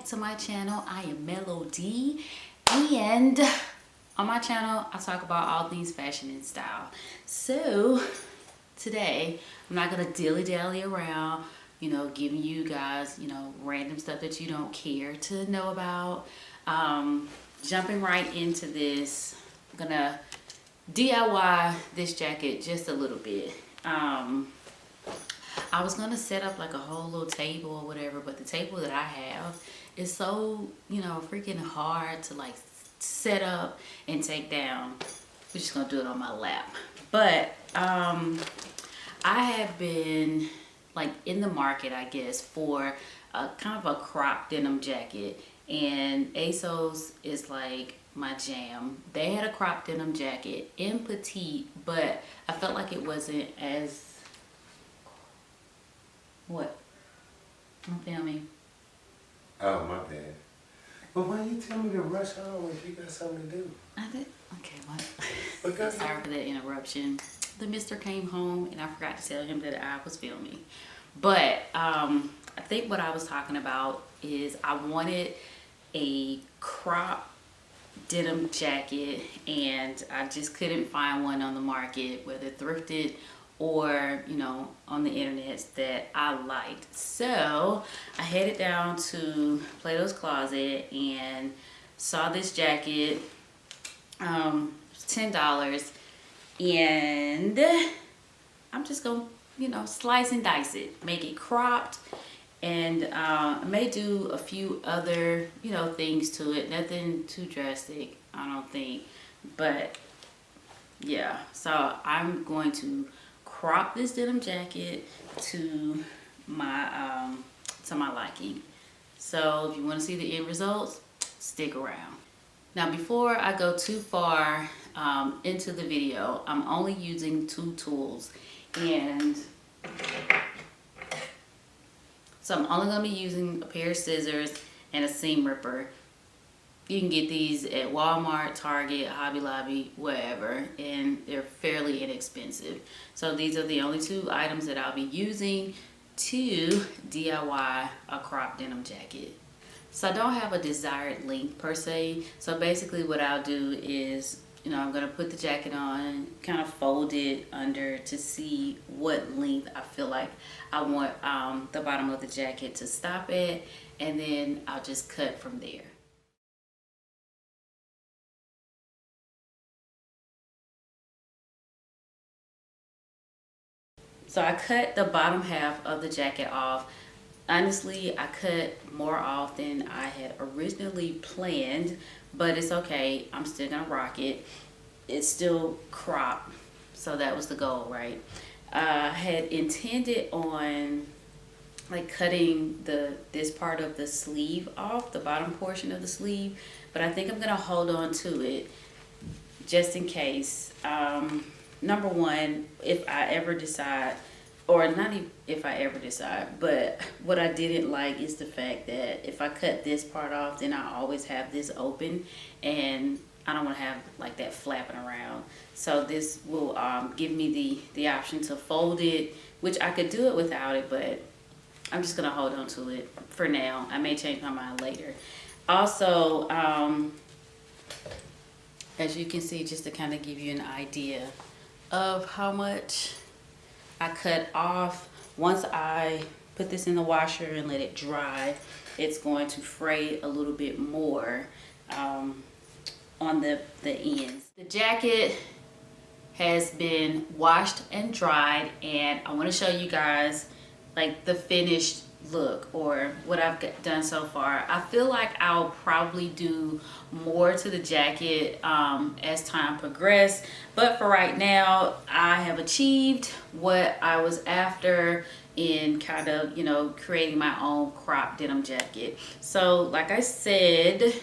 to my channel. I am Melodie, and on my channel I talk about all things fashion and style. So today I'm not gonna dilly-dally around, giving you guys, random stuff that you don't care to know about. Jumping right into this, I'm gonna DIY this jacket just a little bit. I was gonna set up like a whole little table or whatever, but the table that I have is so, freaking hard to like set up and take down. We're just gonna do it on my lap. But I have been like in the market, I guess, for a kind of a crop denim jacket, and ASOS is like my jam. They had a crop denim jacket in petite, but I felt like it wasn't as what? Don't tell me. Oh, my bad. But why you tell me to rush home if you got something to do? I did? Okay, what? Because sorry for that interruption. The mister came home and I forgot to tell him that I was filming. But I think what I was talking about is I wanted a crop denim jacket and I just couldn't find one on the market, whether thrifted or on the internet, that I liked. So I headed down to Plato's Closet and saw this jacket. $10, and I'm just gonna slice and dice it, make it cropped, and I may do a few other things to it. Nothing too drastic, I don't think, but yeah. So I'm going to crop this denim jacket to my liking. So if you want to see the end results, stick around. Now before I go too far into the video, I'm only using two tools, and so I'm only going to be using a pair of scissors and a seam ripper. You can get these at Walmart, Target, Hobby Lobby, wherever, and they're fairly inexpensive. So these are the only two items that I'll be using to DIY a crop denim jacket. So I don't have a desired length per se. So basically what I'll do is, I'm gonna put the jacket on, kind of fold it under to see what length I feel like I want the bottom of the jacket to stop at, and then I'll just cut from there. So I cut the bottom half of the jacket off. Honestly, I cut more off than I had originally planned, but it's okay. I'm still gonna rock it. It's still cropped, so that was the goal, right? I had intended on like cutting this part of the sleeve off, the bottom portion of the sleeve, but I think I'm gonna hold on to it just in case. Number one, if I ever decide, or not even if I ever decide, but what I didn't like is the fact that if I cut this part off, then I always have this open, and I don't want to have like that flapping around. So this will give me the option to fold it, which I could do it without it, but I'm just gonna hold on to it for now. I may change my mind later. Also, as you can see, just to kind of give you an idea of how much I cut off, once I put this in the washer and let it dry, it's going to fray a little bit more on the ends. The jacket has been washed and dried, and I want to show you guys like the finished look, or what I've done so far. I feel like I'll probably do more to the jacket as time progresses, but for right now I have achieved what I was after in kind of creating my own crop denim jacket. So like I said,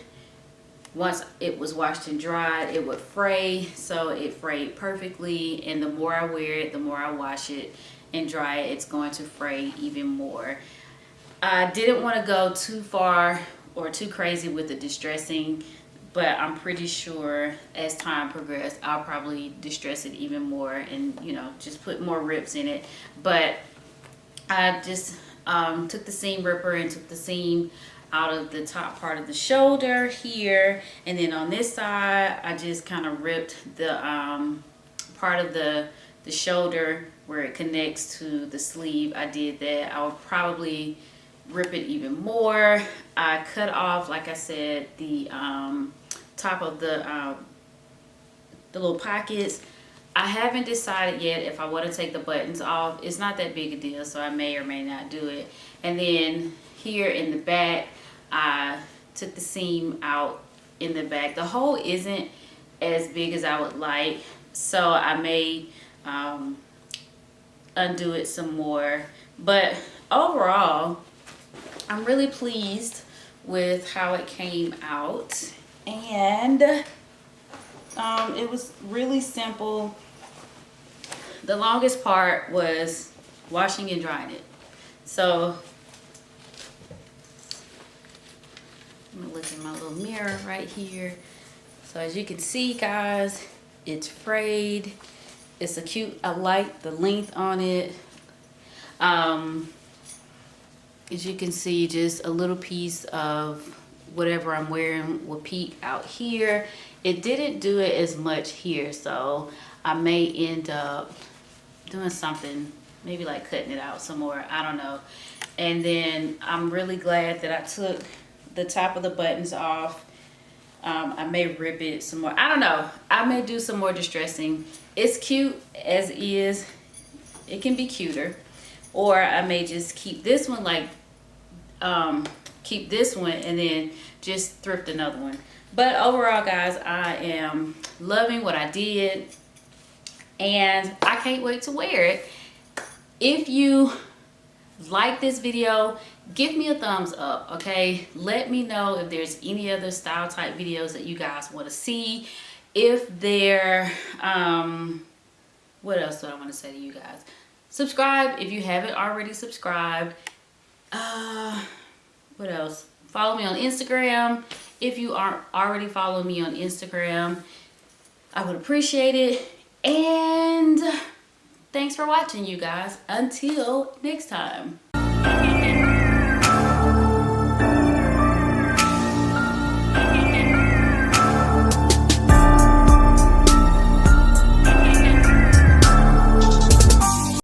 once it was washed and dried, it would fray, so it frayed perfectly, and the more I wear it, the more I wash it and dry it, it's going to fray even more. I didn't want to go too far or too crazy with the distressing, but I'm pretty sure as time progresses, I'll probably distress it even more and, just put more rips in it. But I just took the seam ripper and took the seam out of the top part of the shoulder here, and then on this side I just kind of ripped the part of the shoulder where it connects to the sleeve. I did that. I would probably rip it even more. I cut off, like I said, the top of the little pockets. I haven't decided yet if I want to take the buttons off. It's not that big a deal, so I may or may not do it. And then here in the back, I took the seam out in the back. The hole isn't as big as I would like, so I may undo it some more. But overall, I'm really pleased with how it came out. And it was really simple. The longest part was washing and drying it. So I'm gonna look in my little mirror right here. So as you can see, guys, it's frayed. It's a cute, I like the length on it. As you can see, just a little piece of whatever I'm wearing will peek out here. It didn't do it as much here, so I may end up doing something, maybe like cutting it out some more, I don't know. And then I'm really glad that I took the top of the buttons off. I may rip it some more, I don't know. I may do some more distressing. It's cute as is. It can be cuter. Or I may just keep this one, like keep this one and then just thrift another one. But overall, guys, I am loving what I did, and I can't wait to wear it. If you like this video, give me a thumbs up, okay? Let me know if there's any other style type videos that you guys want to see. If there, what else do I want to say to you guys? Subscribe if you haven't already subscribed. What else? Follow me on Instagram. If you aren't already following me on Instagram, I would appreciate it. And thanks for watching, you guys. Until next time.